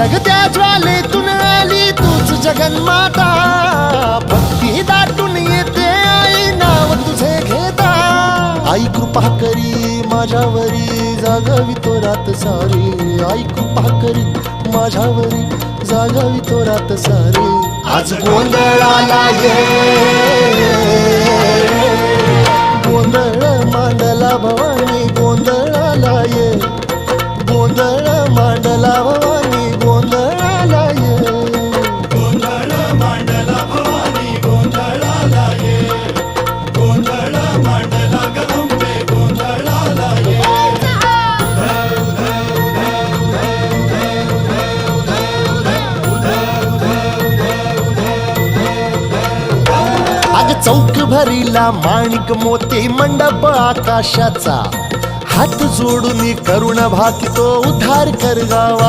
जगत्या ज्वालेतून आली तूच जगन्माता, भक्ती दाटून येते आई नाव तुझे घेता. आई कृपा करी माझ्यावरी जागावी तो रात सारी, आई कृपा करी माझ्यावरी जागावी तो रात सारी. आज गोंधळाला ये, गोंधळ मांडला भवानी गोंधळाला ये, गोंधळ मांडला भवानी गोंधळाला ये. गोंधळ मांडला भवानी गोंधळाला ये, गोंधळ मांडला गंबे गोंधळाला ये. अग चौक भरीला माणिक मोती मंडप आकाशाचा, हात जोडून करुण भाकितो उद्धार कर गावा.